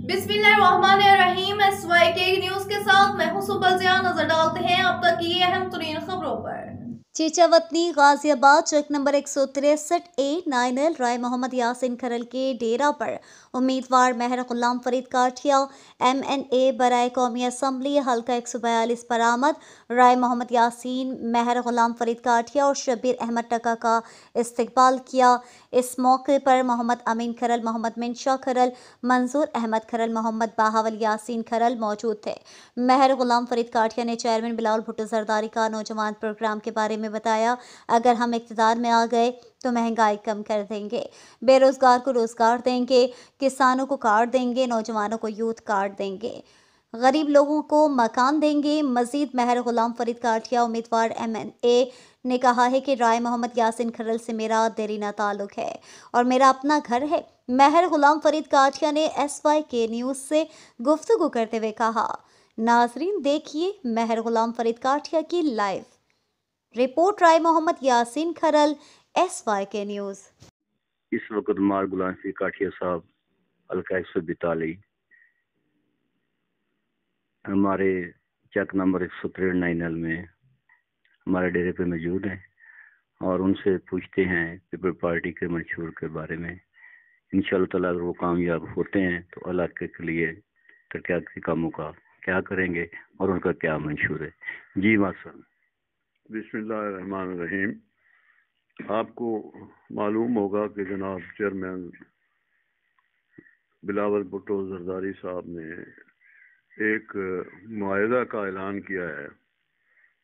बिस्मिल्लाहिर्रहमानिर्रहीम। SYK news के साथ मैं हूं सुबज़िया। नजर डालते हैं अब तक की अहम तरीन खबरों पर। Chichawatni Ghaziabad cheque number 163A नाइनल राय मोहम्मद यासीन खरल के डेरा पर उम्मीदवार महर गुलाम फरीद काठिया MNA बराए कौमी असम्बली हल्का 142 पर आमद। राय मोहम्मद यासीन, महर गुलाम फरीद काठिया और शब्बीर अहमद टका का इस्तकबाल किया। इस मौके पर मोहम्मद अमीन खरल, मोहम्मद मिनशा खरल, मंजूर अहमद खरल, मोहम्मद बाहावल यासीन खरल मौजूद थे। महर गुलाम फरीद काठिया ने चेयरमैन बिलावल भुट्टो जरदारी का नौजवान प्रोग्राम के बारे में बताया, अगर हम इक़्तिदार में आ गए तो महंगाई कम कर देंगे, बेरोजगार को रोजगार देंगे, किसानों को कार्ड देंगे, नौजवानों को यूथ कार्ड देंगे, गरीब लोगों को मकान देंगे। मजीद महर गुलाम फरीद काठिया उम्मीदवार MNA ने कहा है कि राय मोहम्मद यासीन खरल से मेरा देरीना ताल्लुक है और मेरा अपना घर है। महर गुलाम फरीद काठिया ने SYK न्यूज से गुफ्तगू करते हुए कहा, नाजरीन देखिए महर गुलाम फरीद काठिया की लाइव रिपोर्ट। राय मोहम्मद यासीन खरल, SYK न्यूज। इस वक्त मार गुलाम फरीद काठिया साहब हल्का 142 हमारे चेक नंबर 163 में हमारे डेरे पे मौजूद हैं और उनसे पूछते हैं पीपल पार्टी के मंशूर के बारे में। इंशाअल्लाह ताला अगर वो कामयाब होते हैं तो अल्लाह के लिए तरक्याती कामों का क्या करेंगे और उनका क्या मंशूर है। जी मासम। बिस्मिल्लाहिर्रहमानिर्रहीम। आपको मालूम होगा कि जनाब चेयरमैन बिलावल भुट्टो जरदारी साहब ने एक मुआहदा का ऐलान किया है,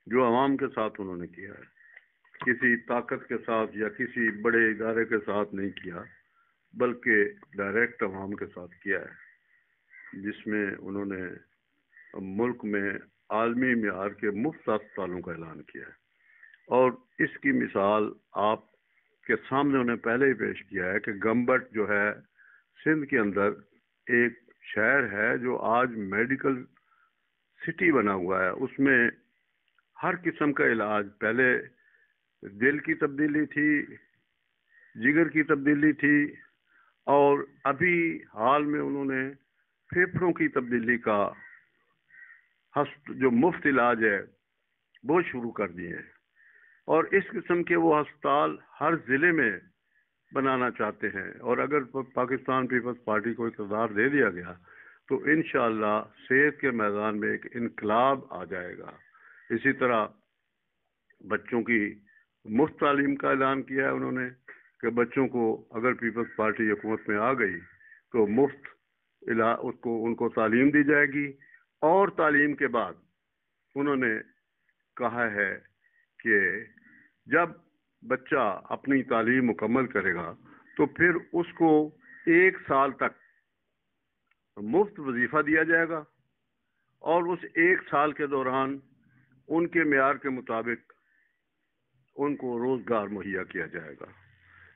जो आवाम के साथ उन्होंने किया है। किसी ताकत के साथ या किसी बड़े इदारे के साथ नहीं किया, बल्कि डायरेक्ट आवाम के साथ किया है, जिसमें उन्होंने मुल्क में आलमी मियार के मुफ्त अस्पतालों का ऐलान किया है। और इसकी मिसाल आपके सामने उन्हें पहले ही पेश किया है कि गम्बट जो है सिंध के अंदर एक शहर है जो आज मेडिकल सिटी बना हुआ है। उसमें हर किस्म का इलाज, पहले दिल की तब्दीली थी, जिगर की तब्दीली थी और अभी हाल में उन्होंने फेफड़ों की तब्दीली का जो मुफ्त इलाज है वो शुरू कर दिए हैं। और इस किस्म के वो अस्पताल हर ज़िले में बनाना चाहते हैं। और अगर पाकिस्तान पीपल्स पार्टी को इक़्तिदार दे दिया गया तो इंशाअल्लाह सेहत के मैदान में एक इनकलाब आ जाएगा। इसी तरह बच्चों की मुफ्त तालीम का ऐलान किया है उन्होंने कि बच्चों को अगर पीपल्स पार्टी हुकूमत में आ गई तो मुफ्त उनको तालीम दी जाएगी। और तालीम के बाद उन्होंने कहा है कि जब बच्चा अपनी तालीम मुकम्मल करेगा तो फिर उसको 1 साल तक मुफ्त वजीफा दिया जाएगा और उस 1 साल के दौरान उनके मेयार के मुताबिक उनको रोजगार मुहैया किया जाएगा।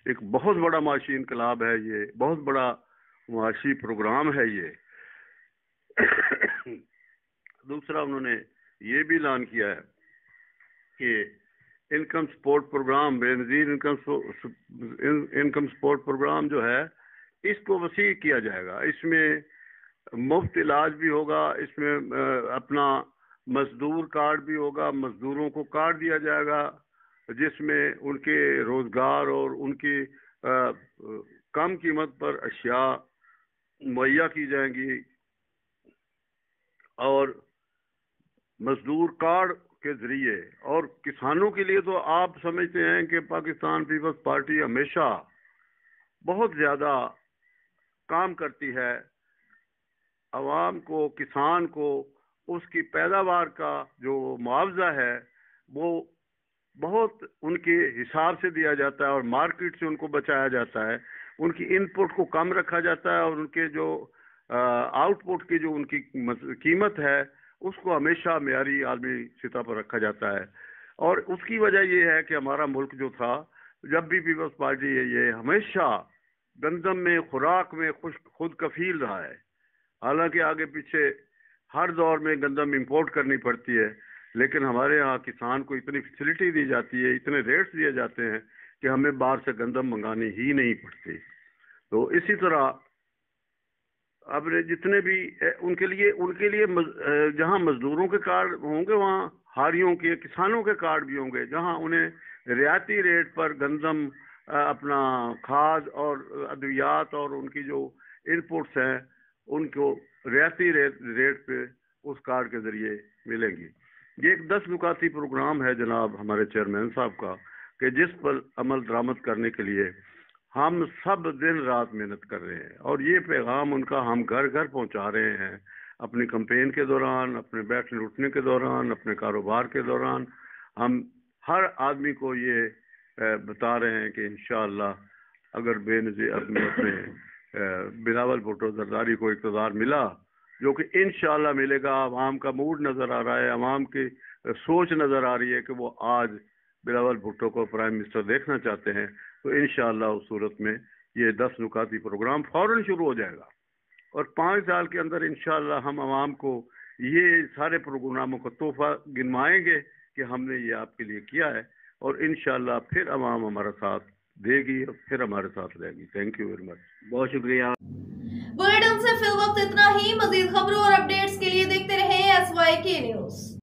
एक बहुत बड़ा माशी इनकलाब है ये, बहुत बड़ा माशी प्रोग्राम है ये। दूसरा उन्होंने ये भी ऐलान किया है कि income support programme, Benazir income support programme जो है इसको वसी किया जाएगा। इसमें मुफ्त इलाज भी होगा, इसमें अपना मजदूर कार्ड भी होगा, मजदूरों को कार्ड दिया जाएगा जिसमें उनके रोजगार और उनकी कम कीमत पर अशिया मुहैया की जाएंगी। और मजदूर कार्ड के जरिए, और किसानों के लिए तो आप समझते हैं कि पाकिस्तान पीपल्स पार्टी हमेशा बहुत ज्यादा काम करती है। अवाम को, किसान को उसकी पैदावार का जो मुआवजा है वो बहुत उनके हिसाब से दिया जाता है और मार्केट से उनको बचाया जाता है। उनकी इनपुट को कम रखा जाता है और उनके जो आउटपुट की जो उनकी कीमत है उसको हमेशा मेयारी आलमी सतह पर रखा जाता है। और उसकी वजह ये है कि हमारा मुल्क जो था, जब भी पीपल्स पार्टी है ये हमेशा गंदम में, खुराक में खुद कफील रहा है। हालांकि आगे पीछे हर दौर में गंदम इंपोर्ट करनी पड़ती है, लेकिन हमारे यहाँ किसान को इतनी फैसिलिटी दी जाती है, इतने रेट्स दिए जाते हैं कि हमें बाहर से गंदम मंगानी ही नहीं पड़ती। तो इसी तरह اپنے جتنے بھی ان کے لیے جہاں مزدوروں کے کارڈ ہوں گے وہاں ہاریوں کے کسانوں کے کارڈ بھی ہوں گے، جہاں انہیں رعایتی ریٹ پر گندم اپنا کھاد اور ادویات اور ان کی جو ان پٹس ہیں ان کو رعایتی ریٹ پہ اس کارڈ کے ذریعے ملیں گی۔ یہ ایک 10 نکاتی پروگرام ہے جناب ہمارے چیئرمین صاحب کا، کہ جس پر عمل درآمد کرنے کے لیے ہم سب دن رات محنت کر رہے ہیں، اور یہ پیغام ان کا ہم گھر گھر پہنچا رہے ہیں اپنی کمپین کے دوران، اپنے بیٹھنے اٹھنے کے دوران، اپنے کاروبار کے دوران۔ ہم ہر آدمی کو یہ بتا رہے ہیں کہ انشاءاللہ اگر بے نظیر اپنے بلاول بھٹو زرداری کو اقتدار ملا، جو کہ انشاءاللہ ملے گا، عوام کا موڈ نظر آ رہا ہے، عوام کی سوچ نظر آ رہی ہے کہ وہ آج بلاول بھٹو کو پرائم منسٹر دیکھنا چاہتے ہیں، تو انشاءاللہ اس صورت میں یہ 10 نکاتی پروگرام فوراً شروع ہو جائے گا، اور 5 سال کے اندر انشاءاللہ ہم عوام کو یہ سارے پروگراموں کا تحفہ گنوائیں گے کہ ہم نے یہ آپ کے لیے کیا ہے، اور انشاءاللہ پھر عوام ہمارا ساتھ دے گی اور پھر ہمارے ساتھ رہے گی۔ تھینک یو ویری مچ، بہت شکریہ۔ بلیٹن سے فی الوقت اتنا ہی، مزید خبروں اور اپڈیٹس کے لیے دیکھتے رہیں SYK نیوز۔